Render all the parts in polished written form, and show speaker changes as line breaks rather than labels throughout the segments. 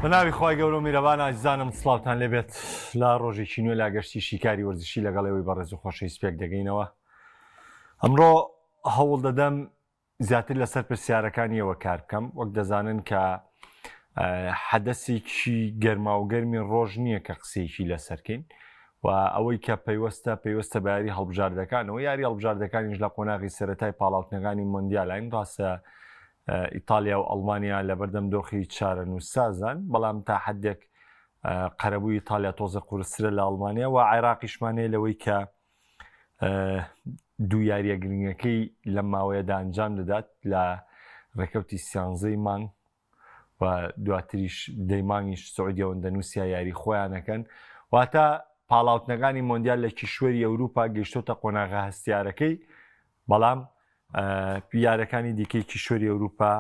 بەناوی خۆی گەورە و میرەبان ئازیزانم سڵاوتان لێبێت لا ڕۆژێکی نوێ لاگەشتی شیکاری وەرزشی لەگەڵەوەی بەڕێز و خۆشەی سپێک دەگەینەوە. ئەمڕۆ هەوڵ دەدەم زیاتر لەسەر پرسیارەکانیەوە کار بکەم، وەک دەزانن کە حەدەسێکی گەرماوگەرمی ڕۆژ نییە کە قسەیەکی لەسەرکەین و ئەوەی کە پێوەستە بە یاری هەڵبژاردەکانەوە یاری هەڵبژاردەکانیش لە قۆناغی سەرەتای پاڵاوتنەکانی مۆندیالین ڕاستە ئیتالیا و ئەڵمانیا لە بەردەم دۆخی چارە نووسازان، بەڵام تا حدێک قەرەبووی ئیتالیا تۆزە قورسرە لە ئەڵمانیا و عێراقیشمانەیە لەوەی کە دوو یاریە گرنگەکەی لە ماوەیەدا ئەنجام دەدات لە ڕێکەوتی سیانزەی مانگ و دواتریش دەیمانگیش سعودیە و ئەندەنووسیا یاری خۆیانەکەن، واتە پاڵاوتنەکانی مۆندیال لە کیشوەری ئەوروپا گەیشتۆتە قۆناغا هەستیارەکەی، بەڵام یارەکانی دیکەی کیشوەری ئەوروپا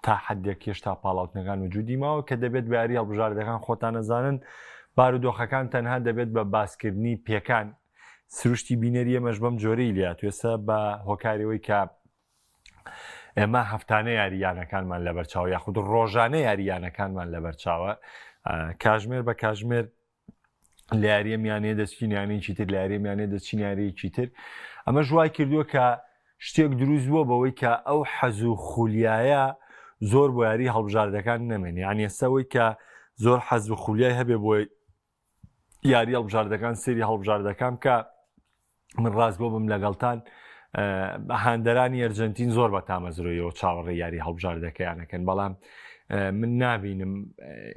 تا حدێک هێشتا پاڵاوتنەکان وجودی ماوە کە دەبێت بە یاری هەڵبژاردەکان خۆتان نەزانن بارودۆخەکان تەنها دەبێت بە باسکردنی پێکان سروشتی بینەری ئەمەش بەم جۆرەی لات وێستا بە هۆکارەوەی کە ئێمە هەفتانە یاریانەکانمان لە بەرچاو یاخود ڕۆژانە یاریانەکانمان لە بەرچاوە کاژمێر بە کاژمێر لە یاریە میانەیە دەچین یانەیەکی تر لە یاریە میانەیە دەچین یاریەکی تر. ئەمە ژوای کردووە کە شتێک دروست بووە بەوەی کە ئەو حەز و خولیایە زۆر بۆ یاری هەڵبژاردەکان نەمێنێ، یعنی ئێستاەوەی کە زۆر حەز و خولیای هەبێ بۆ یاری هەڵبژاردەکان سێری هەڵبژاردەکان کە من ڕاست بۆ بم لەگەڵتان هاندەرانی ئەرجەنتین زۆر بە تامەزرۆیەوە چاوەڕێ یاری هەڵبژاردەکەیانەکەن، بەڵام من نابینم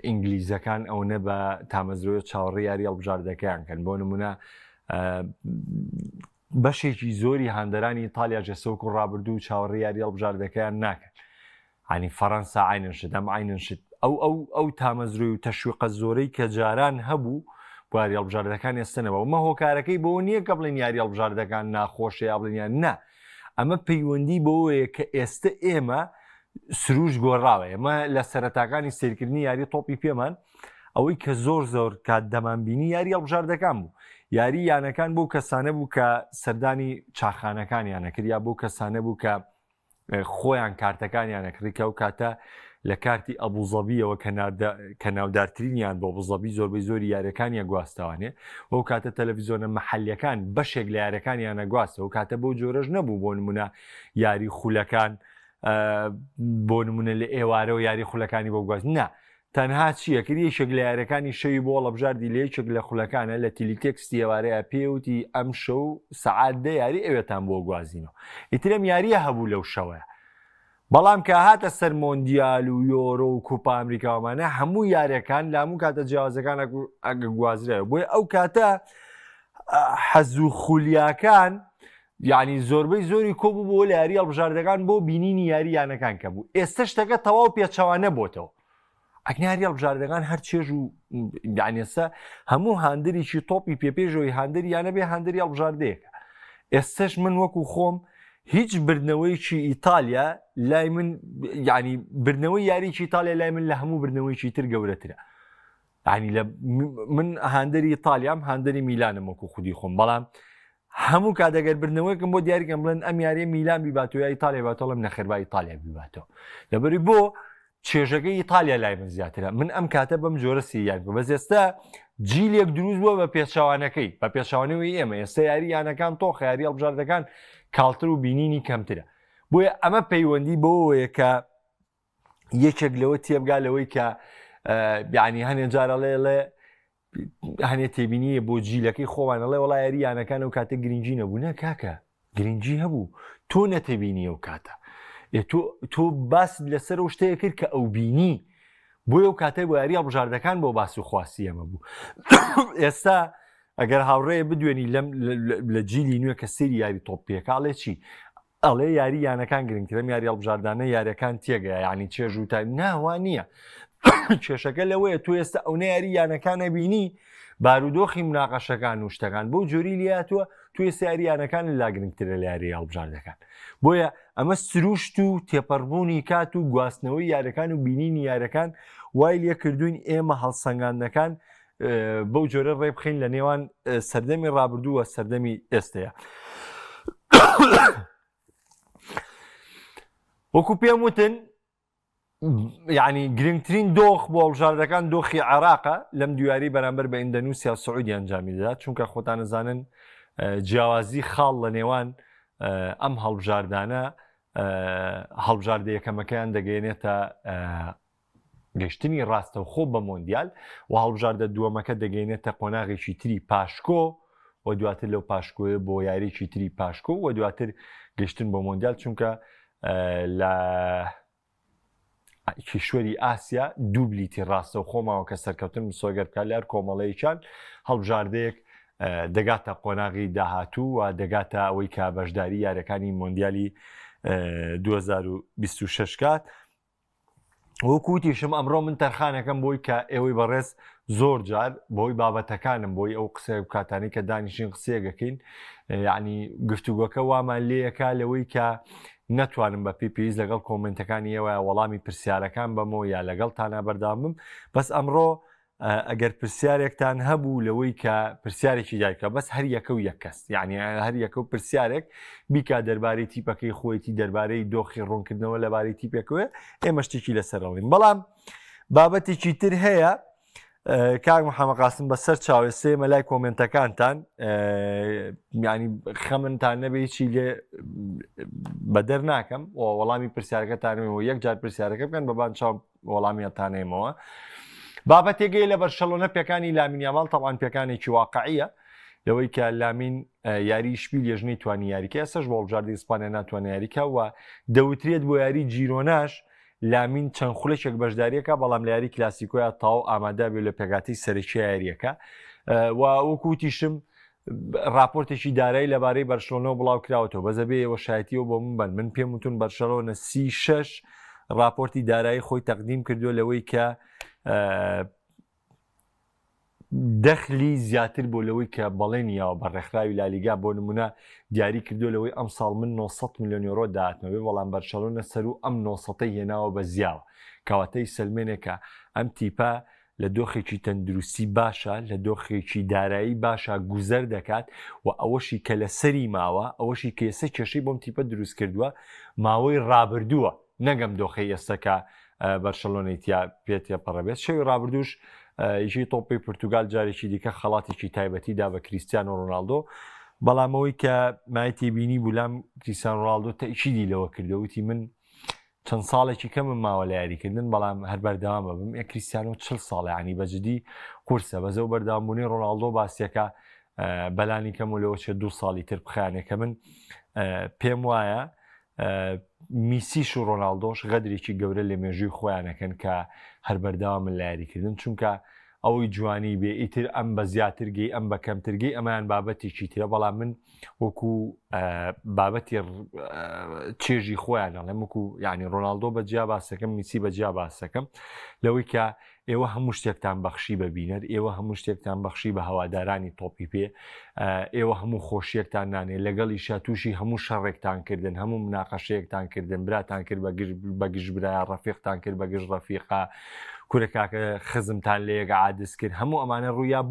ئینگلیزەکان ئەو نە بە تامەزرۆیە چاوەڕێ یاری هەڵبژاردەکەیان کەن. بۆ نمونە بەشێکی زۆری هاندەرانی ئیتالیا جەسەوەکو ڕابردوو چاوەڕێ یاری هەڵبژاردەکەیان ناکەن، ینی فەڕەنسا عیننشت ئەم عیننشت ئەو تامەزرۆی و تەشویقە زۆرەی کە جاران هەبوو بۆ یاری هەڵبژاردەکان ئێستنەوە. ئەمە هۆکارەکەی بۆ نییە کە بڵێن یاری هەڵبژاردەکان ناخۆشە یا بڵێنیان نا، ئەمە پەیوەندی بەوەیە کە ئێستا ئێمە سروش گۆڕاوە. ئێمە لە سەرەتاکانی سیرکردنی یاری تۆپی پێمان ئەوەی کە زۆر کات دەمانبینی یاری هەڵبژاردەکان بوو، یاری یانەکان بۆ کەسانە بوو کە سەردانی چاخانەکانیانەکرد یا بۆ کەسانە بوو کە خۆیان کارتەکانیانەکردکە و کاتە لە کارتی ئەبوزەبیەوە کە ناودارترینیان بۆ بوزەبی زۆربەی زۆری یاریەکانیە گواستەوانێ و کاتە تەلەڤیزۆنە مەحەلیەکان بەشێک لە یاریەکانیانە گواستە و کاتە بۆ جۆرەش نەبوو بۆ نمونە یاری خولەکان بۆ نمونە لە ئێوارە و یاری خولەکانی بۆ گواست نا، تەنها چیەکردی یەکێک لە یاریەکانی شەوی بۆ هەڵبژاردی لە یەکێک لە خولەکانە لە تیلیتێکستی ئێوارەیە پێوتی ئەم شەو سەعات دە یاری ئەوێتان بۆ گوازینەوە، ئیترم یاریە هەبوو لەو شەوەیە. بەڵام کە هاتە سەر مۆندیال و یۆرۆ و کوپا ئەمریکاوانە هەموو یاریەکان لە هەموو کاتە جیاوازەکان ئەگە گوازرەوە، بۆیە ئەو کاتە حەز و خولیاکان یعنی زۆربەی زۆری کۆبوو بۆ لە یاری هەڵبژاردەکان بۆ بینینی یاریانەکان کە بوو. ئێستا شتەکە تەواو پێچەوانە بۆتەوە، ئەکنیاری هەڵبژاردەکان هەر چێژ و یانێستا هەموو هاندریی تۆپی پێپێژەوەی هاندری یانە بێ هاندری هەڵبژاردەیەکە. ئێستش من وەکو خۆم هیچ بردنەوەیکی ئیتالیا لای من ینی بردنەوەی یاریکی ئیتالیا لای من لە هەموو بردنەوەیکی تر گەورەترە، ینی من هاندری ئیتالیام هاندری میلانم وەکو خودی خۆم، بەڵام هەموو کاتەگەر بردنەوەیکم بۆ دیاریکەم بڵێن ئەم یاریە میلان بیباتەوە یا ئیتالیا باتەوەڵم نەخێربا ئیتالیا بیباتەوە، لەبەری بۆ چێژەکەی ئیتالیا لای من زیاترە. من ئەم کاتە بەم جۆرە سییان بۆ بەس ئێستا جیلێک دروست بووە بە پێچەوانەکەی بە پێچەوانەوەی ئێمە ئێستا یاری یانەکان تۆخە یاری هەڵبژاردەکان کاڵتر و بینینی کەمترە، بۆیە ئەمە پەیوەندی بەوەیە کە یەکێک لەوە تێبگا لەوەی کە یعنی هەنێ جارەڵێ هەنێ تێبینیە بۆ جیلەکەی خۆوانەڵێ وڵا یاری یانەکان و کاتە گرنگجی نەبوو، نە کاکە گرنگجی هەبوو تۆ نەتەبینی و کاتە تۆ باس لەسەر و شتەیە کرد کە ئەو بینی، بۆیە و کاتەی بۆ یاری هەڵبژاردەکان بۆ باس و خواسی ئەمە بوو. ئێستا ئەگەر هاوڕێیە بدوێنی لە جیلی نوێ کە سێری یاری تۆپیەکاڵێ چی ئەڵێ یاری یانەکان گرنگترم یاری هەڵبژاردانە یاریەکان تێگەیە، ینی چێژ و تا ناوان نییە کێشەکە لەوەیە تۆ ئێستا ئەو نەیاری یانەکانە بینی بارودۆخی مناقەشەکان و شتەکان بۆ جۆری لاتوە توێ سیاریانەکان لا گرنگترە لە یاری هەڵبژاردەکان، بۆیە ئەمە سروشت و تێپەڕبوونی کات و گواستنەوەی یارەکان و بینینی یارەکان وای لێ کردوین ئێمە هەڵسەنگاندەکان بەو جۆرە ڕێ بخین لە نێوان سەردەمی ڕابردووە سەردەمی ئێستەیە. وەکو پێم وتن یعنی گرنگترین دۆخ بۆ هەڵبژاردەکان دۆخی عێراقە لەم دیواری بەرامبەر بە ئیندەنووسیا و سعودی ئەنجامی دەدات چونکە خۆتان دەزانن جیاوازی خاڵ لە نێوان ئەم هەڵبژاردانە هەڵبژاردە یەکەمەکەیان دەگەێنێتە گەشتنی ڕاستەوخۆ بە مۆندیال و هەڵبژاردە دووەمەکە دەگەێنێتە قۆناغێکی تری پاشکۆ و دواتر لەو پاشکۆیە بۆ یاریکی تری پاشکۆ و دواتر گەشتن بۆ مۆندیال چونکە لە کیشوەری ئاسیا دووبلیتی ڕاستەوخۆ ماوە کە سەرکەوتن سۆگەرکە لەر کۆمەڵەیەکان هەڵبژاردەیەک دەگاتە قۆناغی داهاتوو و دەگاتە ئەوەی کە بەشداری یاریەکانی مۆندیالی 2026 کات. وەکوتیشم ئەمڕۆ من تەرخانەکەم بۆی کە ئێوەی بەڕێز زۆر جار بۆی بابەتەکانم بۆی ئەو قسە کاتانی کە دانیشین قسەیەگەکەین یعنی گفتوگۆکە وامان لێیەکە لەوەی کە نەتوانم بە پێویست لەگەڵ کۆمنتەکانی ئێوە وەڵامی پرسیارەکان بەمەوە یا لەگەڵتانە بەردامم بەس ئەمڕۆ ئەگەر پرسیارێکتان هەبوو لەوەی کە پرسیارێکی دایکە بەس هەر یەکە و یەک کەس یعنی هەر یەکە و پرسیارێک بیکا دەربارەی تیپەکەی خۆیەتی دەربارەی دۆخی ڕوونکردنەوە لەبارەی تیپێکەوە ئێمە شتێکی لەسەرەوەین بەڵام بابەتێکی تر هەیە کاک محەممەد قاسم بەسەر چاوێستێمە لای کۆمنتەکانتان ینی خەمنتان نەبێ چی لێ بەدەر ناکەم و وەڵامی پرسیارەکەتانەوە یەک جار پرسیارەکە بکەن بەبان چاو وەڵامیەتانێمەوە بابەتێگەی لە بەرشەلۆنە پێکانی لامین یامال تەوان پێکانێکی واقعیە لەوەی کە لامین یاری شپی لێژنەی توانی یاریکە ئێسش بۆ هەڵبژاردی ئیسپانیا ناتوانێت یاریکە و دەوترێت بۆ یاری جیرۆناش لامین چەند خولەشێک بەشداریەکە بەڵام لە یاری کلاسیکۆیە تاو ئامادە بێت لە پێگاتی سەرکی یاریەکە و وەکوتیشم راپۆرتێکی دارایی لەبارەی بەرشلۆنەوە بڵاو کراوەتەوە بەزەبێ ئێوە شایەتیەوە بۆ من پێم وتون بەرشەلۆنە 36 راپۆرتی دارایی خۆی تەقدیم کردووە لەوەی کە دەخلی زیاتر بۆ لەوەی کە بەڵێنیەوە بە ڕێکخراوی لالیگا بۆ نمونە دیاری کردو لەوەی ئەم ساڵ من 900 میلیۆن یۆرۆ داهاتنەوەی بەڵام بەرشەلۆنە سەر و ئەم 900 هێناوە بە زیاوە کەواتەی سلمێنێکە ئەم تیپە لە دۆخێکی تەندروستی باشە لە دۆخێکی دارایی باشە گوزەر دەکات و ئەوەشی کە لە سەری ماوە ئەوەشی کێسە کێشەی بۆم تیپە دروست کردووە ماوەی ڕابردووە نەگەم دۆخی ئێستەکە بەرشەلۆنیتیا پێێتە پەڕەبێت شەوی ڕابردوش یشی تۆپی پرتوگال جارێکی دیکە خەڵاتێکی تایبەتیدا بە کریستیانۆ ڕۆناالدۆ بەڵامەوەی کە مایەتی بینی بولام کریستیان ڕۆناالدۆ تەئکیدی لەوە کردەوتی من چەند ساڵێکی کە من ماوە لە یاریکردن بەڵام هەر بەردەوامە بم کریستیانۆ 40 ساڵ ینی بەجددی قورسە بەزە و بەردەوامبوونی ڕۆناالدۆ باسیەکە بەلانی کەم و لەوە چێ 2 ساڵی تر بخیانێکە من پێم وایە میسیش و ڕۆناالدۆش غەدرێکی گەورە لە مێژووی خۆیانەکەن کە هەر بەرداوا من لە یاریکردن چونکە ئەوەی جوانی بێ ئیتر ئەم بە زیاترگەی ئەم بە کەمترگەی ئەمایان بابەتێکی ترە بەڵام من وەکو بابەتی چێژی خۆیان ئەڵێم وەکو ینی ڕۆناالدۆ بەجیا باسەکەم میسی بەجیا باسەکەم لەوەی کە ئێوە هەموو شتێکتان بەخشی بە بینەر ئێوە هەموو شتێکتان بەخشی بە هەوادارانی تۆپی پێ ئێوە هەموو خۆشیەکتان نانێت لەگەڵی شاتوشی هەموو شەڕێکتان کردن هەموو مناقەشەیەکتان کردن براتان کرد بە گشت برایە ڕەفیقتان کرد بە گشت ڕەفیقا کورەکاکە خزمتان لەیەک عادس کرد هەموو ئەمانە ڕوویا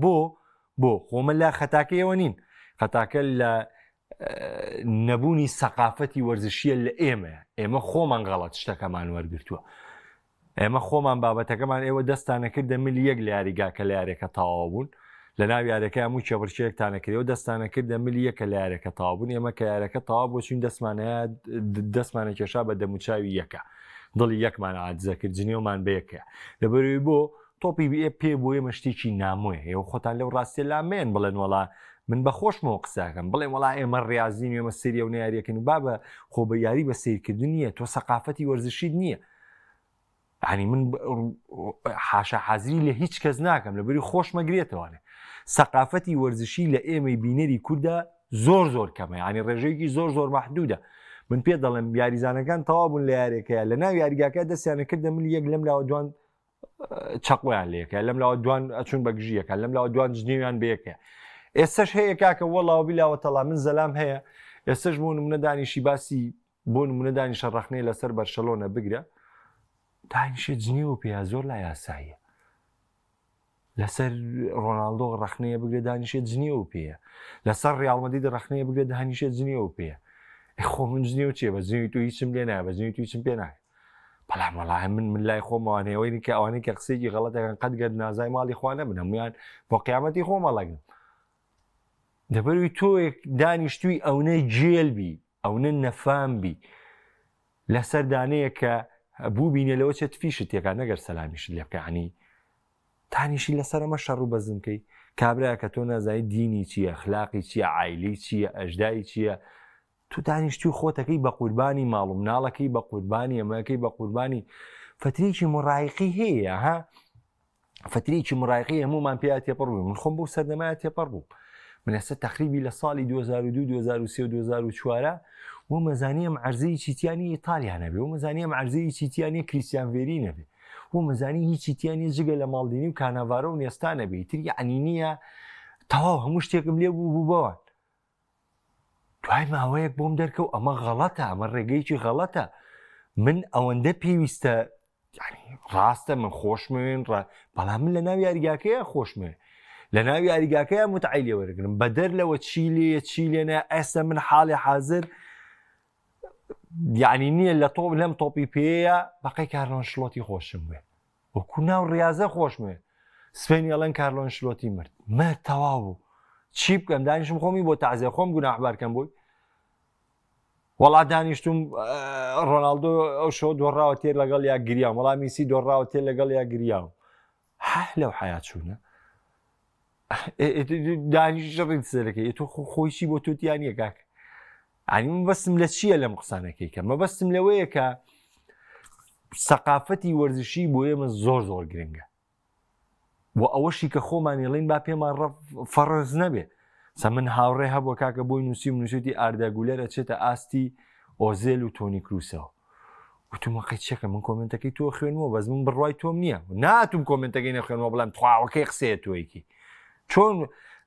بۆ خۆمە لە خەتاکەیەوە نین خەتاکە لە نەبوونی سەقافەتی وەرزشیە لە ئێمە خۆمان غەڵەت شتەکەمان وەرگرتووە ئێمە خۆمان بابەتەکەمان ئێوە دەستانە کردە ملی یەک لە یاریگاکە لە یارێکە تاوا بوون لە ناو یارەکە هەموو چێبڕچەیەکتانە کردەوە دەستانە کردە ملی یەکە لە یارەکە تاوا بوون ئێمە کە یارەکە تاوا بۆچین دەستمانە کێشا بە دەموچاوی یەکە دڵی یەکمان عادزە کرد جنێومان بەیەکە لەبەرەوەی بۆ تۆپی پێ بۆ ئێمە شتێکی نامۆیە ئێوە خۆتان لەو ڕاستیە لامێن بڵێن وەڵا من بە خۆشمەوە قساکەم بڵێن وەڵا ئێمە ڕاضین ئێمە سریە و ناریەکەن و بابە خۆ بە یاری بە سیرکردن نییە تۆ سەقافەتی وەرزشیت نییە عنی من حاشا حەزری لە هیچ کەس ناکەم لەبەری خۆشمەگرێتەوەێ سەقافەتی وەرزشی لە ئێمەی بینەری کووردا زۆر کەمە ینی ڕێژەیەکی زۆر مەحدودە من پێ دەڵێم یاریزانەکان تەوا بوون لە یارێکەیە لە ناو یاریگاکە دەستیانە کردە ملی یەک لەم لاوە دوان چەقۆیان لەیەکە لەم لاوە دوان ئەچون بە گژیەکە لەم لاوە دوان جنێویان بەیەکە ئێستش هەیە کاکە وەڵاو بیلاوە تەڵا من زەلام هەیە ئێستش بۆ نمونە دانیشی باسی بۆ نمونە دانیشە ڕەخنەی لەسەر بەرشەلۆنە بگرە دانیشە جنێوە پێیا زۆر لا یاساییە لەسەر ڕۆناالدۆ ڕەخنەیە بگرێت دانیشێت جنێوە پێەیە لەسەر ڕیاڵمەدی ڕەخنەیە بگرێت دانیشێت جنێوە پێەیە خۆ من جنێو چێ بە جنێوی تو هیچم لێ نایە بە جنێوی تو هیچم پێ نایە بەڵام وەڵاهی من لای خۆمەوانەوەی کە ئەوانەی کە قسێکی غەڵەتەکان قەت گەر نازای ماڵی خوا نەبن هەمویان بۆ قیامەتی خۆمەڵەگن دەبەروی تۆ دانیشتووی ئەوەی جێلبی ئەوە نەفامبی لەسەر دانەیە کە بوو بینێ لەوە چێت فیشت تێکا نەگەر سەلامیشت لێ بکەعنی تانیشی لەسەر ئەمە شەڕ و بەزمکەی کابراە کە تۆ نازای دینی چییە خلاقی چییە عیلی چییە ئەژدایی چییە تو دانیشتوی خۆتەکەی بە قوربانی ماڵ و مناڵەکەی بە قوربانی ئەمەکەی بە قوربانی فترێکی مڕایقی هەیە ها فترێکی مڕایقی هەمومان پێیا تێپەڕ بوو من خۆم بۆ سەردەمایە تێپەڕ بوو من ئێستا تقریبی لە ساڵی 2002 2003 2004 و مەزانیم عەرزەی چیتیانی ئیتالیا نەبێ و مەزانیم عەرزەی چیتیانی کریستیان ڤێری نەبێ و مەزانی هیچ چیتیانی جگە لە ماڵدینی و کانەڤارە و نێستا نەبێ تر یعنی نییە تەواو هەموو شتێکم لێ بوو بەوان دوای ماوەیەک بۆم دەرکەوت ئەمە غەڵەتە ئەمە ڕێگەیکی غەڵەتە من ئەوەندە پێویستە ڕاستە من خۆشمێن بەڵام من لە ناو یاریگاکەیە خۆشمێ لە ناو یاریگاکەیە متعی لێ وەرەگرم بە دەر لەوە چی لێنە ئێستا من حاڵی حازر یعنی نییە لە تۆ لەم تۆپی پێەیە بەقەی کارلۆن شلۆتی خۆشم وێ وەکو ناو ڕاضە خۆشمێ سپێنی ئەڵەن کارلۆن شلۆتی مرد تەواو بوو چی بکەم دانیشم خۆمی بۆ تازیە خۆم گوناحبارکەم بووی وەڵا دانیشتم ڕۆناڵدۆ ئەو شۆ دۆڕاوە تێر لەگەڵ یا گریام وەڵام میسی دۆڕاوە تێر لەگەڵ یا گریاو لەو حیات چوونە دانیش ڕیت سەرەکەی تۆ خۆیشی بۆ تووتیانیە کاک ئەنی من بەستم لە چییە لەم قسانەکەی کە مەبەستم لەوەیە کە سەقافەتی وەرزشی بۆ ئێمە زۆر گرنگە بۆ ئەوەشی کە خۆمانیڵین با پێمان فەڕز نەبێ سە من هاوڕێ هەبووە کاکە بۆی نووسی نووسێتی ئارداگولەرە چێتە ئاستی ئۆزێل و تۆنی کروسەوە وتمەقی چێکە من کۆمنتەکەی تۆ خوێنەوە بەس من بڕوای تۆم نییە ناتوم کۆمنتەکەی نەخوێنەوە بڵام تواوەکەی قسەیە تۆیکی چۆن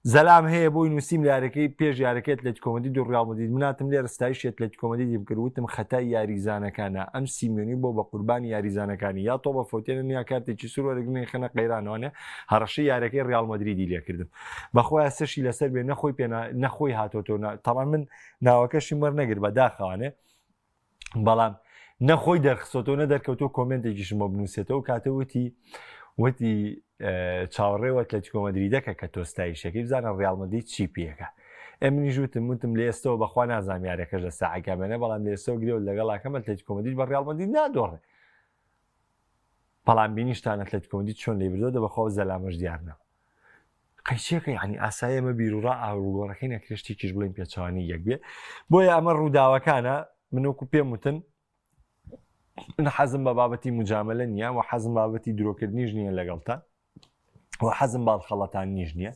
زەلام هەیە بۆی نووسیم لە یارەکەی پێش یارەکەت لە کۆمەدی دو ڕیاڵمەدید مناتم لێ ڕستایشێت لە کۆمەدی بکردوتم خەتای یاریزانەکانە ئەم سیمیۆنی بۆ بە قوربانی یاریزانەکانی یا تۆ بە فۆتێنن یا کارتێکی سوور وەرەگرنی خەنە قەیرانەوەنە هەڕەشەی یارەکەی ڕیاڵمەدریدی لێکردم بەخۆیان سەشی لەسەر بێ نەخۆی پێ نەخۆی هاتۆتۆ تەمان من ناوەکەشی وەرنەگرت بە داخەوانێ بەڵام نەخۆی دەرخسۆتەوە نەدەرکەوتۆ کۆمنتێکیشم بۆ بنووسێتەوە کاتەوتی وتی چاوەڕێوە ئەتلێتیکۆ مەدریدەکە کە تۆستایشەکەی بزانە ڕیاڵمەدی چی پێەکە ئەمنی ژوتم وتم لە ئێستەوە بەخوا نازانام یارەکەش لە ساعەکە بێنە بەڵام لە ئێستەوە گرێ و لەگەڵاکەم ئەتلێتیکۆ مەدرید بە ڕیاڵمەدید نادۆڕێ بەڵام بینیشتان ئەتلێتیکۆ مەدرید چۆن لێ بردۆ دەبەخوا زەلامەش دیارنەوە قەیچێکە یعنی ئاسایە ئەمە بیرروڕا ئاوروگۆڕەکەی نەکرێشتێکیش بڵێن پێچوانی یەک بێ بۆیە ئەمە ڕووداوەکانە منوەکو پێم وتن من حەزم بە بابەتی مجاملە نییە و حەزم بابەتی درۆکردنیش نییە لەگەڵتان و حەزم باڵخەڵەتان نیش نییە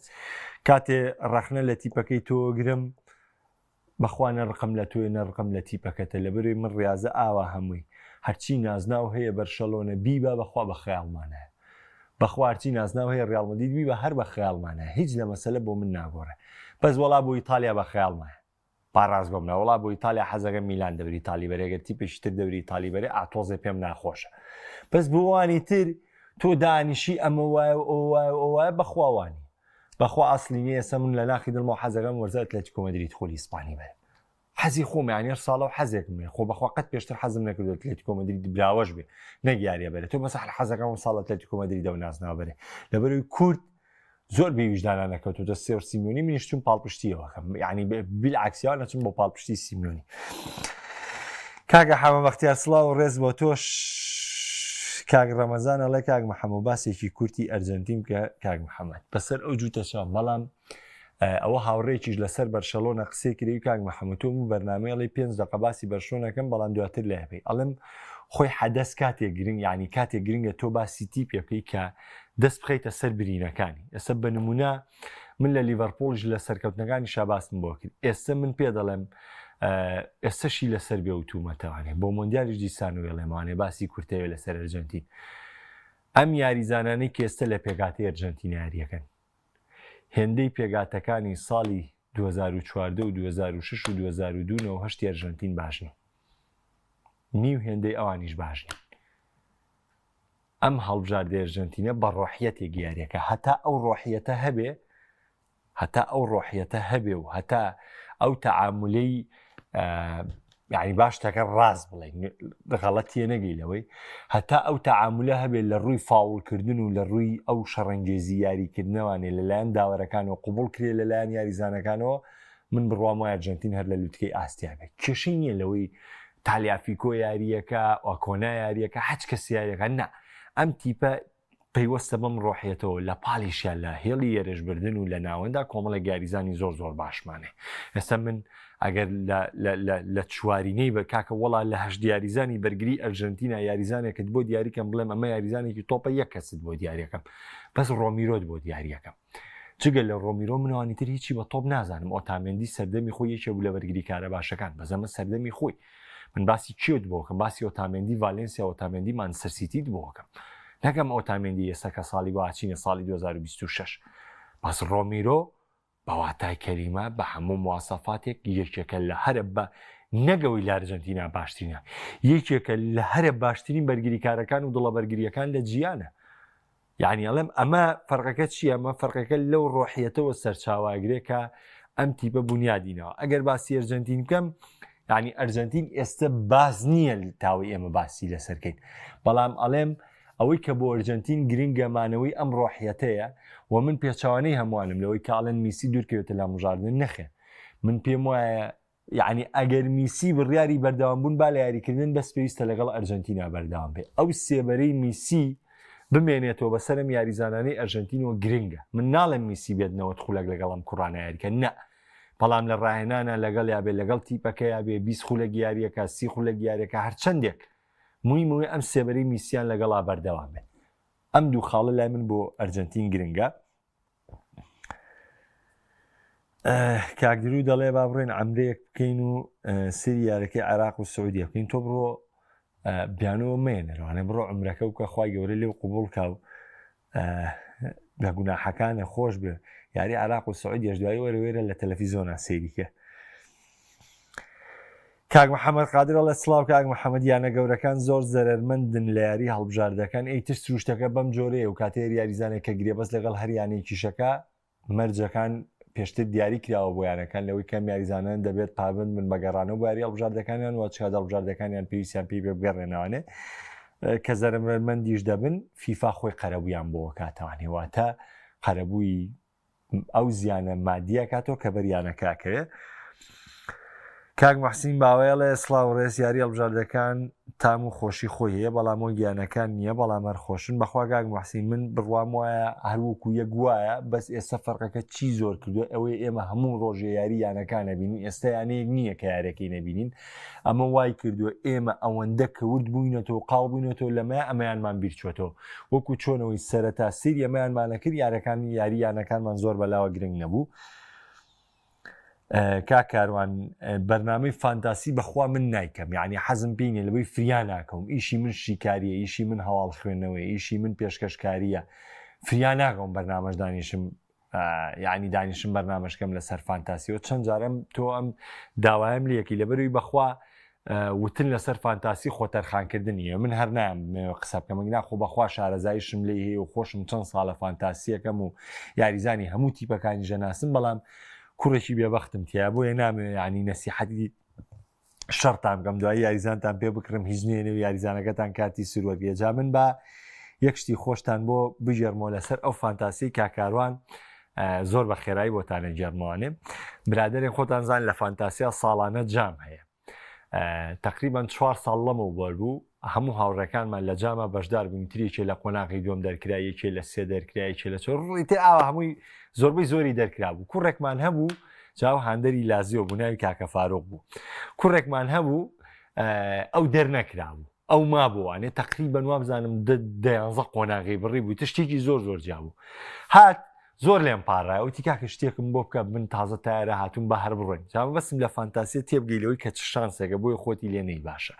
کاتێ ڕەخنە لە تیپەکەی تۆ گرم بەخوا نەڕقم لە تۆی نەڕقم لە تیپەکەتە لەبەروی من ڕاضە ئاوا هەمووی هەرچی نازناو هەیە بەرشەلۆنە بیبە بەخوا بە خەیاڵمانەیە بەخوا هەرچی نازناو هەیە ڕیاڵمەدید بیبە هەر بە خەیاڵمانە هیچ لە مەسەلە بۆ من ناگۆڕێ بەس وەڵا بۆ ئیتالیا بە خەیاڵمایە پاڕاز بۆم ناوەڵا بۆ ئیتالیا حەزەکە میلان دەبری تالی بەرێگە تیپێکی تر دەبری تالی بەرێ ئاتۆزێ پێم ناخۆشە بەس بۆوانی تر تۆ دانیشی ئەمە وایە بەخواوانی بەخوا ئەسلی نیە ئێستا من لە ناخی دڵمەوە حەزەکەم وەرزە ئەتلێتیکۆ مەدرید خۆلی ئیسپانی بێ حەزی خۆم یانێ ساڵە و حەزێکم بێ خۆ بەخوا قەت پێشتر حەزم نەکردو ئەتلێتیکۆ مەدرید براوەش بێ نەگیاریە بێت تۆ بەسە حەزەکەم ساڵ ئەتلێتیکۆ مەدریدە و نازناو بەرێ لەبەروی کورد زۆر بێویژدانە نەکەوتوتە سێر سیمیۆنی منیشتون پاڵپشتیەوەکەم یعنی بیلعکسیان نەچم بۆ پاڵپشتی سیمیۆنی کاگە حەمە بەختیار سڵاو و ڕێز بۆ تۆش کاگ ڕەمەزان ئەڵێ کاک محەممەد باسێکی کورتی ئەرجنتین کە کاک محەممەد بەسەر ئەو جووتەشان بەڵام ئەوە هاوڕێکیش لەسەر بەرشەلۆنە قسەی کردی کاک محەممەتۆم و بەرنامەیەڵی 5 دقە باسی بەرشۆنەکەم بەڵام دواتر لە هەبێ ئەڵم خۆی حەدەست کاتێک گرنگ یعنی کاتێک گرنگە تۆ باسی تیپەکەی کە دەست بخەیتە سەر برینەکانی ئێستا بە نمونە من لە لیڤەرپۆڵش لە سەرکەوتنەکانی شاباسم بۆ کرد ئێستا من پێ دەڵێم ئێستاشی لەسەر بێ وتومەتەوانێ بۆ مۆندیالیش دیسان و وێڵێمانێ باسی کورتەوە لەسەر ئەرجنتین ئەم یاریزانانەی کە ئێستا لە پێگاتی ئەرجنتین یاریەکەن هێندەی پێگاتەکانی ساڵی 2014 و 2006 و 2002 هەشتی ئەرجنتین باشنی نیو هێندەی ئەوانیش باشنی ئەم هەڵبژاردە ئەرجنتینە بە ڕۆحیەتێک یاریەکە هەتا ئەو ڕۆحیەتە هەبێ و هەتا ئەو تەعاملەی یعنی باش تاکە ڕاست بڵێ غەڵەتیە نەگەی لەوەی هەتا ئەو تەعاملە هەبێت لە ڕووی فاوڵکردن و لە ڕووی ئەو شەڕەنگێزی یاریکردنەوانێ لەلایەن داوەرەکانەوە قوبوڵ کرێ لەلایەن یاریزانەکانەوە من بڕوام وایە ئەرجەنتین هەر لە لووتکەی ئاستیا بێت کێشەی نییە لەوەی تالیافیکۆ یاریەکە ئۆکۆنا یاریەکە هەچ کەس یاریەکە نا ئەم تیپە پەیوەستە بەم ڕۆحیەتەوە لە پاڵیشیان لە هێڵی یێرشبردن و لە ناوەندا کۆمەڵە یاریزانی زۆر زۆر باشمانێ ئێستا من ئەگەر لە چوارینەی بە کاکە وڵا لە هەشت یاریزانی بەرگری ئەرژەنتینە یاریزانێکت بۆ دیاریکەم بڵێم ئەمە یاریزانێکی تۆپە یەک کەست بۆ دیارەکەم بەس ڕۆمیرۆت بۆ دیاریەکەم جگە لە ڕۆمیرۆ منوانی تر هیچی بە تۆپ نازانم ئۆتامێندی سەردەمی خۆی یەکێ بوو لە بەرگری کارە باشەکان بەزەمە سەردەمی خۆی من باسی چیت بۆکەم باسی ئۆتامێندی ڤالێنسیا ئۆتامێندی مانچستەر بۆکەم نەکەم ئۆتامێندی ئێستا کە ساڵی باچینە ساڵی 2026 بەس ڕۆمیرۆ بەواتای کەریمە بە هەموو مواسەفاتێک یەکێکە لە هەرە بە نەگەوەی لە ئەرجەنتینا باشترینە یەکێکە لە هەرە باشترین بەرگریکارەکان و دڵە بەرگریەکان لە جیانە یعنی ئەڵێم ئەمە فەرقەکە چییە ئەمە فەرقەکە لەو ڕۆحیەتەوە سەرچاواگرێکە ئەم تیپە بنیادینەوە ئەگەر باسی ئەرجەنتین بکەم یعنی ئەرجەنتین ئێستا باز نییە تاوی ئێمە باسی لەسەرکەین بەڵام ئەڵێم ئەوەی کە بۆ ئەرجەنتین گرنگەمانەوەی ئەم ڕۆحیەتەیە و من پێچوانەی هەمووانم لەوەی کاڵەن میسی دوورکەوێتە لە مژاردن نەخێ من پێم وایە یعنی ئەگەر میسی بڕیاری بەردەوامبوون با لە یاریکردن بەس پێویستە لەگەڵ ئەرجەنتینا بەردەوام بێ ئەو سێبەرەی میسی بمێنێتەوە بەسەرم یاریزانانەی ئەرژەنتینەوە گرنگە من ناڵێم میسی بێتنەوە خولەک لەگەڵم کوڕانە یاریکە نە بەڵام لە ڕاهێنانە لەگەڵ یابێ لەگەڵ تیپەکە یابێ 20 خولەک یاریەکە 30 خولەک یاریەکە هەرچەندێک مووی ئەم سێبەری میسیان لەگەڵا بەردەوام بێت ئەم دوو خاڵە لای من بۆ ئەرجەنتین گرنگە کاکدرو دەڵێ با بڕێن ئەمرەیەک بکەین و سری یارەکەی عێراق و سعودیە بکەین تۆ بڕۆ بیانەوە مێنەوانێ بڕۆ عمرەکە و کە خوای گەورە لێو قوبوڵ کا و لە گوناحەکانە خۆش بێ یاری عێراق و سعودیەش دوای وەرەوێرە لە تەلەڤیزۆنە سەیریکە کاک محەممەد قادرە لە سلااو کاک محەممەد یانە گەورەکان زۆر زەرمەندن لە یاری هەڵبژاردەکان ئەیتر سروشتەکە بەم جۆرەیە و کاتێر یاریزانێک کە گرێبەست لەگەڵ هەریانەیەکیشەکە مەرجەکان پێشتر دیاری کراوە بۆ یانەکان لەوەی کەم یاریزانان دەبێت پابند من بەگەڕانە و باری هەڵبژاردەکانیان و چ هەڵبژاردەکانیان پێویستیان پێی بێ بگەڕێنەوەنێ کە زەرمەندیش دەبن فیفا خۆی قەرەبوویان بۆ کاتەوانی واتە قەرەبووی ئەو زیانە مادیە کاتەوە کە بەریانەکەکەوێ کاک مەحسین باوەیەڵێ سڵاو ڕێز یاری هەڵبژاردەکان تام و خۆشی خۆی هەیە بەڵامەوە گیانەکان نییە بەڵام هەرخۆشن بەخوا کاک مەحسین من بڕوام وایە هەروەکو یەک وایە بەس ئێستا فەرقەکە چی زۆر کردو ئەوەی ئێمە هەموو ڕۆژێ یاری یانەکان نەبینین ئێستا یانەیەک نییە کە یارەکەی نەبینین ئەمە وای کردووە ئێمە ئەوەندە کەورد بووینەتەوە قاڵ بووینەتەوە لەمە ئەمەیانمان بیرچێتەوە وەکو چۆنەوەی سەرەتا سری ئەمەیانمانەکرد یارەکان یاری یانەکانمان زۆر بەلاوە گرنگ نەبوو کاکاروان بەرنامەی فانتاسی بەخوا من نایکەم یعنی حەزم پێینێ لەبەی فریان ناکەم ئیشی من شیکاریە ئیشی من هەواڵ خوێندنەوەی ئیشی من پێشکەشکاریە فریان ناکەم بەرنامەش دانیشم یعنی دانیشم بەرنامەشکەم لەسەر فانتاسیەوە چەند جارم تۆ ئەم داوایم لەیەکی لەبەروی بەخوا وتن لەسەر فانتاسی خۆتەرخانکردنیە من هەر نام قسە بکەم ناخۆ بەخوا شارەزایشم لێ هەیە و خۆشم چەند ساڵە فانتاسیەکەم و یاریزانی هەموو تیپەکانی ژەناسم بەڵام کوڕێکی بێبەختم تیا بۆیە نامێ ینی نەسیحەتی شەڕتان بکەم دوای یاریزانتان پێ بکڕم هیچ نوێنێ و یاریزانەکەتان کاتی سروەگرێ جا من بە یەک شتی خۆشتان بۆ بژێرمەوە لەسەر ئەو فانتاسی کاکاروان زۆر بە خێرایی بۆتانە جێرمەوانێ برادێک خۆتان زان لە فانتاسیا ساڵانە جام هەیە تقریبان 4 ساڵ لەمە بەربوو هەموو هاوڕەکانمان لە جامە بەشدار بووین تریەکێ لە قۆناغی دوم دەرکرایەکێ لە سێ دەرکرایەکێ لە چۆر ڕیتێ ئاوە هەمووی زۆربەی زۆری دەرکرا بوو کوڕێکمان هەبوو جاو هاندەری لازیۆ بوو ناوی کاکە فارۆق بوو کوڕێکمان هەبوو ئەو دەرنەکرا بوو ئەو ما بووانێ تقریبان وام بزانم 11 قۆناغی بڕی بوو تشتێکی زۆر زۆر جابوو هات زۆر لێم پاڕای ئەوتی کاکە شتێکم بۆ بکە من تازە تایارە هاتوون بە هەر بڕۆین جا بەسم لە فانتاسیە تێبگەیلەوەی کە چ شانسێکە بۆی خۆتی لێنەی باشە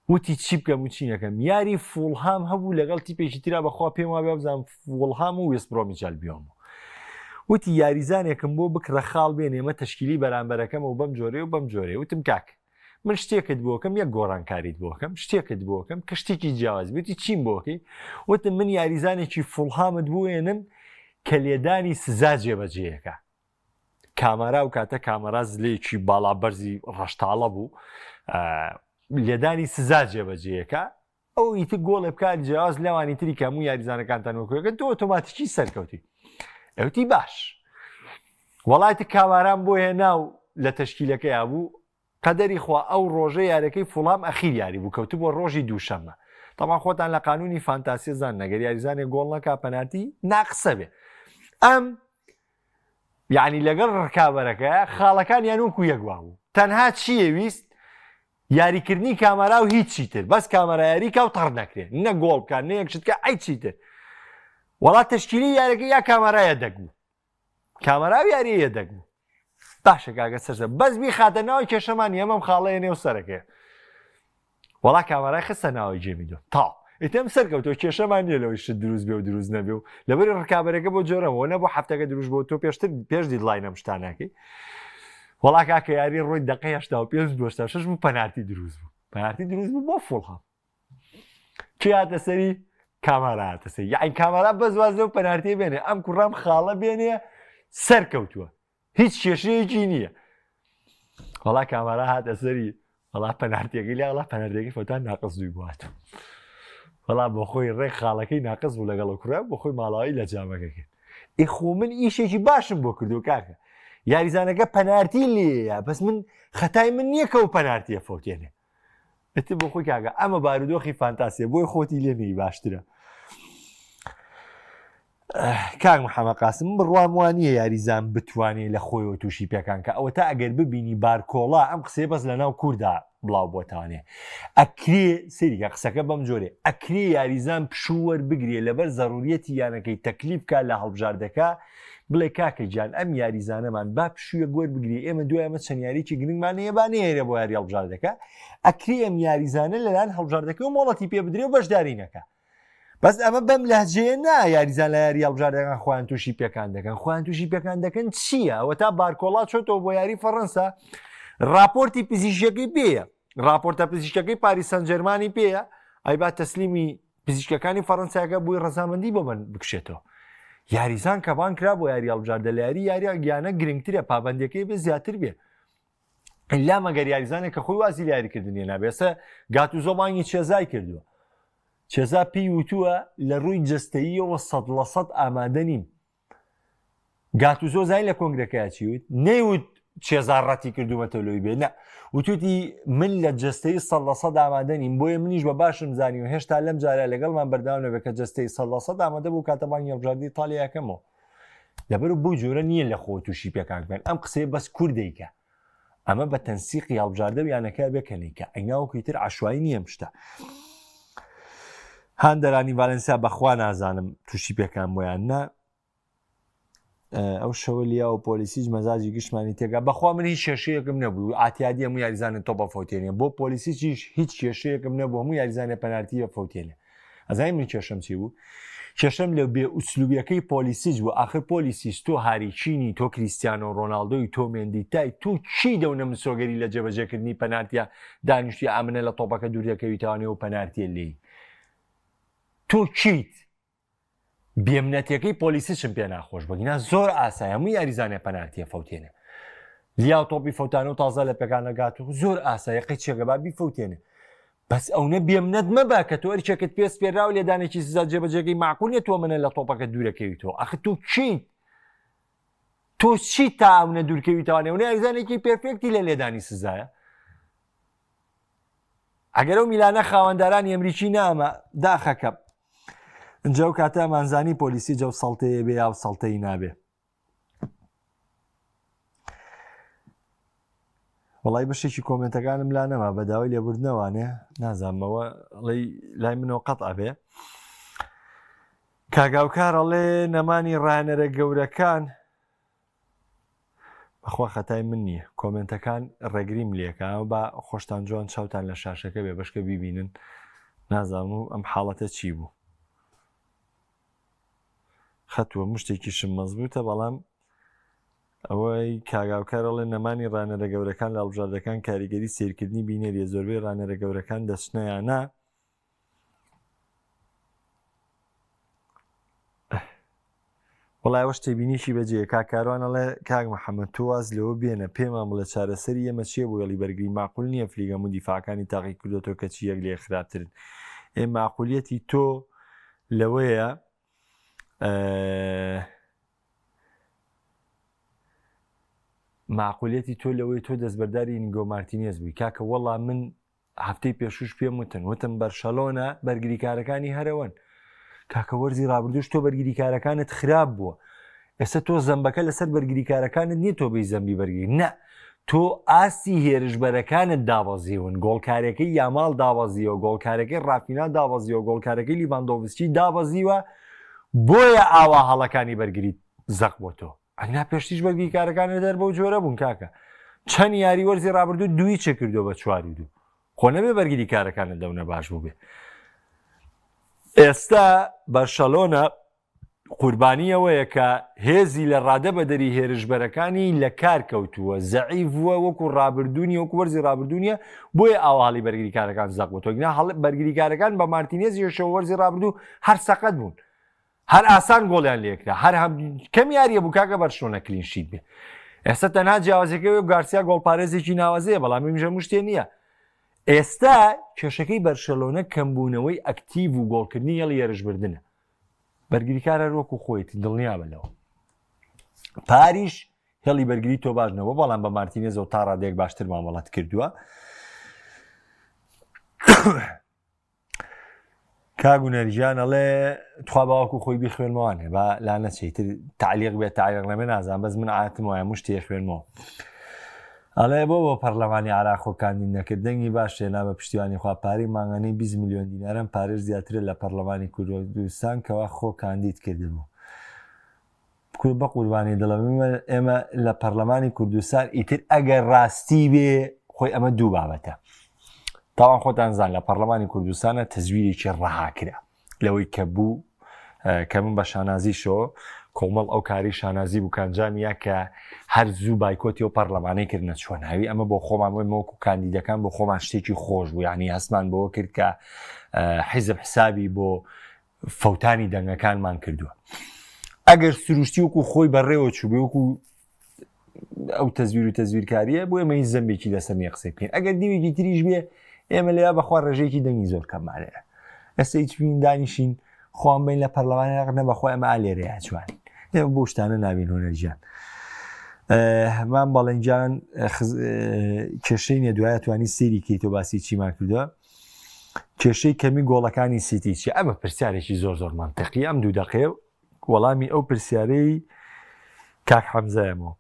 وتی چی بکەم و چی نەکەم یاری فوڵهام هەبوو لەگەڵ تیپێکی ترا بەخوا پێم وا بزانم فوڵهام و وێست بڕۆمیجال بیۆمەوە وتی یاریزانێکم بۆ بکرە خاڵ بێن ئێمە تەشکیلی بەرامبەرەکەم و بەم جۆرێ و بەم جۆرێ وتم کاک من شتێکت بۆکەم یەک گۆڕانکاریت بۆکەم شتێکت بۆکەم کە شتێکی جیاواز بێتی چیم بۆکەی وتم من یاریزانێکی فوڵهامت بوێنم کە لێدانی سزا جێبەجێیەکە کامەرا و کاتە کامەرا زلەیەکی باڵا بەرزی ڕەشتاڵە بوو لێدانی سزا جێبەجێیەکە ئەو ئیتر گۆڵێ بکات جیاواز لەوانی تری کە هەموو یاریزانەکانتان وەکوەکە تۆ ئۆتۆماتیکی سەرکەوتی ئەوتی باش وڵاتی کاماران بۆ هێناو لە تەشکیلەکەی بوو قەدەری خوا ئەو ڕۆژە یارەکەی فوڵام ئەخیر یاری بوو کەوتو بۆ ڕۆژی دووشەممە تەمان خۆتان لە قانونی فانتاسی زان نەگەر یاریزانێ گۆڵ نەکا پەناتی ناقسە بێ ئەم یعنی لەگەڵ ڕکابەرەکە خاڵەکان یانوکو یەکوا بوو تەنها چیە ویست یاریکردنی کامەرا و هیچ چیتر بەس کامەرا یاریکە و تەڕ نەکرێت نە گۆڵ بکات نە یەکشتکە ئەی چیتر وڵات تشکیلی یارەکە یا کامەرایە دەگبوو کامەرا و یاریە دەگبوو باشە کاگە سەرزە بەس بی خاتە ناوی کێشەمانی ئەمەم خاڵەیە نێو سەرەکەی وڵا کامەرای خستە ناوی جێمیدۆ تاو ئیتەم سەرکەوتەوە کێشەمان نیە لەوەی شت دروست بێ و دروست نەبێ و لەبەر ڕکابەرەکە بۆ جۆرەوە نەبوو هەفتەکە دروست بۆ تۆ پێشتر پێش دیدڵای ئەم شتانەکەی وڵا کاکە یاری ڕۆی دقەی 85 بوو پەنارتی دروست بوو پەنارتی دروست بوو بۆ فوڵهام کی هاتە سەری کامەرا هاتە سەری یعنی کامەرا بەزواز لەو پەنارتی بێنێ ئەم کوڕام خاڵە بێنێ سەرکەوتووە هیچ کێشەیەکی نییە وڵا کامەرا هاتە سەری وڵا پەنارتیەکەی لێ وڵا پەنارتیەکەی فۆتان ناقص دوی بواتە وڵا بۆ خۆی ڕێک خاڵەکەی ناقص بوو لەگەڵ کوڕە بۆ خۆی ماڵاوی لە جامەکە کرد ئیخۆ من ئیشێکی باشم بۆ کردو کاکە یاریزانەکە پەنارتی لێیە بەس من خەتای من نییە کە و پەنارتیە فۆتێنێ ئەتی بۆ خۆی کاکە ئەمە بارودۆخی فانتاسیە بۆی خۆتی لێنەی باشترە کاک محەممەد قاسم بڕوام وانە یاریزان بتوانێت لە خۆیەوە تووشی پێکان کە ئەوە تا ئەگەر ببینی بارکۆڵا ئەم قسەی بەس لە ناو کووردا بڵاو بۆتانێ ئەکرێ سەریکە قسەکە بەم جۆرێ ئەکرێ یاریزان پشووەەر بگرێ لەبەر زەڕوریەتی یانەکەی تەکلیف کا لە هەڵبژاردەکە بڵێ کاکە گیان ئەم یاریزانەمان با پشوویە گۆر بگری ئێمە دوای ئەمە چەند یاریکی گرنگمانەیە بانەیەرە بۆ یاری هەڵبژاردەکە ئەکرێ ئەم یاریزانە لەلایەن هەڵبژاردەکە و مۆڵەتی پێ بدرێ و بەشدارینەکە بەس ئەمە بەم لەهجەیە نا یاریزان لە یاری هەڵبژاردەکان خۆیان تووشی پێکان دەکەن خۆیان تووشی پێکان دەکەن چییە ئەوە تا بارکۆڵا چۆتەوە بۆ یاری فەڕەنسا راپۆرتی پزیشکەکەی پێیە راپۆرتە پزیشکەکەی پاریس سەن جەرمانی پێیە ئەیبا تەسلیمی پزیشکەکانی فەڕەنسایەکە بووی ڕەزامەندی بۆ من بکشێتەوە یاریزان کەبان کرا بۆ یاری هەڵبژاردە لە یاری یاریە گیانە گرنگترە پابندەکەی بێ زیاتر بێ لا مەگەر یاریزانێک کە خۆی وازی یاریکردنیە نابێسە گاتوزۆ مانگی چێزای کردووە چێزا پێی وتووە لە ڕووی جستەییەوە 100% ئامادە نیم گاتوزۆ زای لە کۆنگرەکەی چیوت نەیوت چێزا ڕەتی کردومەتە لۆی بێ نە وتوتی من لە جستەی 100% ئامادە نیم بۆیە منیش بە باشم زانی و هێشتا لەم جارە لەگەڵمان بەرداونەوە کە جستەی 100% ئامادە بوو کاتەبانی هەڵبژاردنی ئیتالیاکەمەوە لەبەر بۆ جۆرە نییە لە خۆ تووشی پێکان بێن ئەم قسەیە بەس کوردێکە ئەمە بە تەنسیقی هەڵبژاردە و یانەکە بێکەنیکە ئەیناوەکویتر عاشوایی نییە شتە هاندەرانی ڤالنسیا بەخوا نازانم تووشی پێکان بۆیان نا ئەو شەوە لیا و پۆلیسیج مەزاجی گشتمانی تێگا بەخوا من هیچ کێشەیەکم نەبوو ئاتیادی هەموو یاریزانە تۆ بە فۆتێنێ بۆ پۆلیسیچیش هیچ کێشەیەکم نەبوو هەموو یاریزانە پەنارتی بە فۆتێنێ ئەزای من کێشەم چی بوو کێشەم لە بێ ئوسلوبیەکەی پۆلیسیج بوو آخر پۆلیسیس تۆ هاریچینی تۆ کریستیانۆ ڕۆناڵدۆی تۆ مێندیتای تۆ چی دەونە مسۆگەری لە جێبەجێکردنی پەنارتیە دانیشتی ئامنە لە تۆپەکە دووریەکەویتوانێ و پەنارتیە لێی تۆ چیت بێمنەتەکەی پۆلیسیشم پێ ناخۆش بگینا زۆر ئاسای هەموو یاریزانێ پەنارتیە فەوتێنێ لیا تۆپی فەوتانە و تازە لە پێکانەگات و زۆر ئاسایەقی چێگەبا بیفەوتێنێ بەس ئەوە بێمنەت مەبا کە تۆ ئەرچێکت پێست پێراو و لێدانێکی سزا جێبەجێگەی معقولێت تۆ منە لە تۆپەکە دوورەکەویتەوە ئەخ تۆ چیت تۆ چی تا ئەوە دوورکەویتوانێ و یاریزانێکی پێرفێکتی لە لێدانی سزایە ئەگەر ئەو میلانە خاوەندارانی ئەمریکی نامە داخەکە ئەجا و کاتە مانزانی پۆلیسی جەو سەڵتەیە بێ یا سەڵتەی نابێ وڵی بەشێکی کۆمنتەکانم لا نەما بە داوای لێبوردنەوانێ نازانمەوە ئەڵێ لای منەوە قەت ئەبێ کاگاوکارەڵێ نەمانی ڕانەرە گەورەکان بەخوا خەتای من نییە کۆمنتەکان ڕێگریم لێکە بە خۆشتان جوان چاوتان لە شاشەکە بێ بەشکە بیبینن نازانم و ئەم حاڵەتە چی بوو خەتووە مشتێکیشم مەزبوطە بەڵام ئەوەی کاگاوکارەڵێ نەمانی ڕانەرە گەورەکان لە هەڵبژاردەکان کاریگەری سیرکردنی بینێریە زۆربەی ڕانەرە گەورەکان دەچنەیانە وڵای ئەوە شتێبینیشی بەجێ کاکاروانەڵێ کاک محەممەد تۆواز لەوە بێنە پێمان بڵێ چارەسەری ئێمە چێ بۆ یڵی بەرگری ماقول نییە فلیگەم و دیفاکانی تاقی کردوەوە کەچی یەک لێ خراپترن ئێ ماقولیەتی تۆ لەوەیە معقولەتی تۆ لەوەی تۆ دەستبەرداری نیگۆ مارتینێز بووی کاکە وەڵا من هەفتەی پێشوش پێم وتم بەرشەلۆنە بەرگریکارەکانی هەرەوەن کاکە وەرزی ڕابردوش تۆ بەرگریکارەکانت خراپ بووە ئێستا تۆ زەمبەکە لەسەر بەرگریکارەکانت نییە تۆ بەی زەمبی بەرگری نە تۆ ئاستی هێرشبەرەکانت داوەزیون گۆڵکارەکەی یاماڵ داوەزیەوە گۆڵکارەکەی ڕافینا داوەزیەوە گۆڵکارەکەی لیڤاندۆڤسکی داوەزیوە بۆیە ئاوا هەڵەکانی بەرگریت زەق بۆ تۆ ئەنا پێشتیش بەرگریکارەکانت دەر بەو جۆرە بوون کاکە چەند یاری وەرزی ڕابردوو دوی چێ کردو بە 4-2 خۆ نەبێ بەرگریکارەکانت دەونە باش بوو بێ ئێستا بەرشەلۆنە قوربانیەوەیە کە هێزی لە ڕادە بەدەری هێرشبەرەکانی لە کار کەوتووە زەعیف وە وەکو ڕابردوونی وەکو وەرزی ڕابردوونیە بۆیە ئاواڵی بەرگریکارەکان زەق بۆ تۆگنا بەرگریکارەکان بە مارتینێزی شەوە وەرزی ڕابردوو هەر سەقەت بوون هەر ئاسان گۆڵیان لێکرا هەر کەم یاریە بوو کاکە بەرشلۆنە کلینشیت بێ ئێستا تەنها جیاوازەکەی گارسیا گۆڵپارێزێکی ناوازەیە بەڵام میژەموو شتێ نییە ئێستا کێشەکەی بەرشەلۆنە کەمبوونەوەی ئەکتیڤ و گۆڵکردنی هێڵی هێرشبردنە بەرگریکارە وەکو خۆیەتی دڵنیا بەلەوە پاریش هێڵی بەرگری تۆ باش نەبووە بەڵام بە مارتینێزەوە تا ڕادێک باشتر مامەڵەت کردووە کاگونەرجیان ئەڵێ تخوا باوەکو خۆی بیخوێنمەوانێ با لا نەچیتر تعلیق بێت تعلیق نەبێ نازان بەس من عاتم وایە مشتی خوێنمەوە ئەڵێ بۆ پەرلەمانی عراق و کاندید نەکردنی باش هێنا بە پشتیوانی خواپاری مانگانەی 20 میلیۆن دینارم پارێز زیاترە لە پەرلەمانی کوردستان کەوا خۆ کاندید کردبوو بە قوربانی دڵم ئێمە لە پەرلەمانی کوردستان ئیتر ئەگەر ڕاستی بێ خۆی ئەمە دوو بابەتە تاوان خۆتان زان لە پەرلەمانی کوردستانە تەزویرێکی ڕەهاکرا لەوەی کە بوو کە من بە شانازیشەوە کۆمەڵ ئەو کاری شانازی بوو کانجانیا کە هەر زوو بایکۆتی و پەرلەمانەی کردنە چۆناوی ئەمە بۆ خۆمان وەکو کاندیدەکان بۆ خۆمان شتێکی خۆش بوو یعنی هەستمان بۆ کرد کە حیزب حسابی بۆ فەوتانی دەنگەکانمان کردووە ئەگەر سروشتی وەکو خۆی بەڕێوە چوو بێ وەکو ئەو تەزویر و تەزویرکاریە بۆ ئێمە هیچ زەمبێکی لەسەر نییە قسەی بکەین ئەگەر دیوێکی تریش بێ ئێمە لێیا بەخوا ڕێژەیەکی دەنگی زۆر کەمانەیە ئێستا هیچ بین دانیشین خۆم بین لە پەرلەمانی نە بەخۆی ئەمە ئالێرەیە چوانین ئێمە بۆ شتانە نابین هۆنەرجیان هەمان بەڵێنجان کێشەی نیە دوایە توانی سێری کەیتۆ باسی چیمان کردووە کێشەی کەمی گۆڵەکانی سیتی چی ئەمە پرسیارێکی زۆر زۆر مانتەقی ئەم دوو دەقێ وەڵامی ئەو پرسیارەی کاک حەمزایەمەوە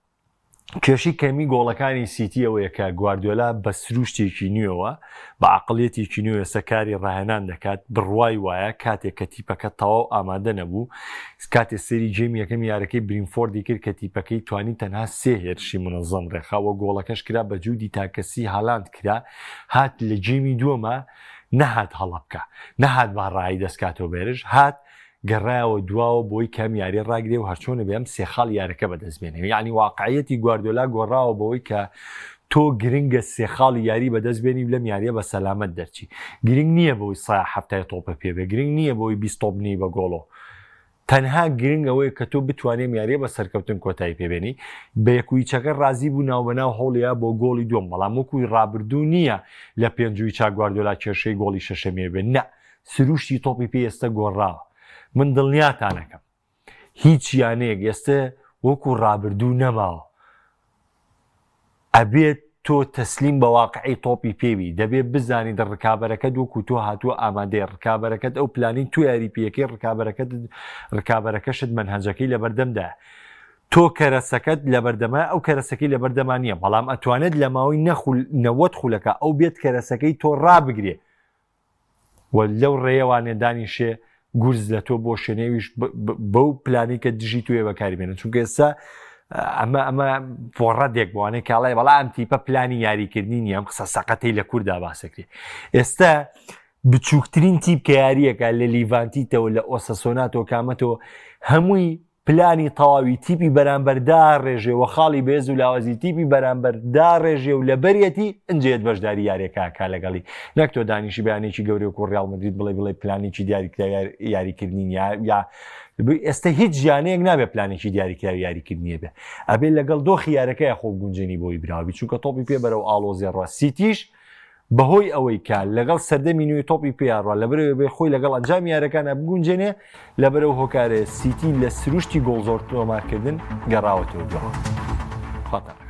کێشی کەمی گۆڵەکانی سیتی ئەوەیە کە گواردیۆلا بە سروشتێکی نوێەوە بە عقڵێتێکی نوێ سەکاری ڕاهێنان دەکات بڕوای وایە کاتێک کە تیپەکە تەواو ئامادە نەبوو کاتێ سەری جێمی یەکەم یارەکەی برینفۆردی کرد کە تیپەکەی توانی تەنها سێ هێرشی منەظەم ڕێخاوە گۆڵەکەش کرا بە جوودی تاکەسی هالاند کرا هات لە جێمی دووەمە نەهات هەڵە بکە نەهات با ڕایی دەستکاتەوە بێرش هات گەڕایەوە دواوە بۆی کەم یاری ڕاگرێ و هەرچۆنە بێم سێخاڵ یارەکە بەدەستبێنێ یعنی واقعەتی گواردیۆلا گۆڕاوە بەوەی کە تۆ گرنگە سێخاڵی یاری بەدەستبێنی لەم یاریە بە سەلامەت دەرچی گرنگ نییە بەوەی سای هەفتای تۆپە پێبێ گرنگ نییە بەوەی 20 تۆپنی بە گۆڵۆ تەنها گرنگ ئەوەیە کە تۆ بتوانێت یاریە بە سەرکەوتن کۆتایی پێبێنی بە یەکویچەکە ڕازی بوو ناو بەناو هەوڵەیە بۆ گۆڵی دوم بەڵام وەکوی ڕابردوو نییە لە پێنجووی چا گواردیۆلا کێشەی گۆڵی شەشەمێ بێن نە سروشتی تۆپی پێ ئێستا گۆڕاوە من دڵنیاتانەکەم هیچ یانەیەک ئێستا وەکو ڕابردوو نەماوە ئەبێت تۆ تەسلیم بە واقعی تۆپی پێوی دەبێت بزانیت ڕکابەرەکەت وەکو تۆ هاتووە ئامادەی ڕکابەرەکەت ئەو پلانی تو یاری پێەکەی ڕکابەرەکەشت منهەجەکەی لە بەردەمدا تۆ کەرەسەکەت لە بەردەمە ئەو کەرەسەکەی لە بەردەمان نییە بەڵام ئەتوانێت لە ماوەی نەوەت خولەکە ئەو بێت کەرەسەکەی تۆ ڕابگرێ و لەو ڕێوانێ دانیشێ گورز لە تۆ بۆ شوێنێویش بەو پلانی کە دژی توێ بەکاری بێنن چونکە ئێستا ئەمە پۆڕەدێک بوانەی کاڵای بەڵام تیپە پلانی یاریکردنی نیە ئەم قسە سەقەتەی لە کووردا باسەکرێ ئێستا بچووکترین تیپ کە یاریەکە لە لیڤانتیتەوە لە ئۆسەسۆناتەوە کامەتەوە هەمووی پلانی تەواوی تیپی بەرامبەردا ڕێژێ و خاڵی بێز و لاوازی تیپی بەرامبەردا ڕێژێ و لە بەریەتی ئەنجێت بەشداری یاریەکە کا لەگەڵی نەک تۆ دانیشی بەیانێکی گەورەی و ڕیال مەدرید بڵێ پلانێکی دیاریکراوی یاریکردنی یا ئێستا هیچ ژیانەیەک نابێت پلانێکی دیاریکراوی یاریکردنیە بێ ئەبێ لەگەڵ دۆخی یارەکەی خۆ گونجێنی بۆی براوی چونکە تۆپی پێ بەرەو ئالۆزێ ڕۆ سیتیش بەهۆی ئەوەی کە لەگەڵ سەردەمی نوێی تۆپی پێڕ لەبەرەوە بێ خۆی لەگەڵ ئەنجامی یارەکانە بگونجێنێ لەبەرەوە هۆکارە سیتی لە سروشتی گۆڵ زۆر تۆمارکردن گەڕاوەتەوە خەتەر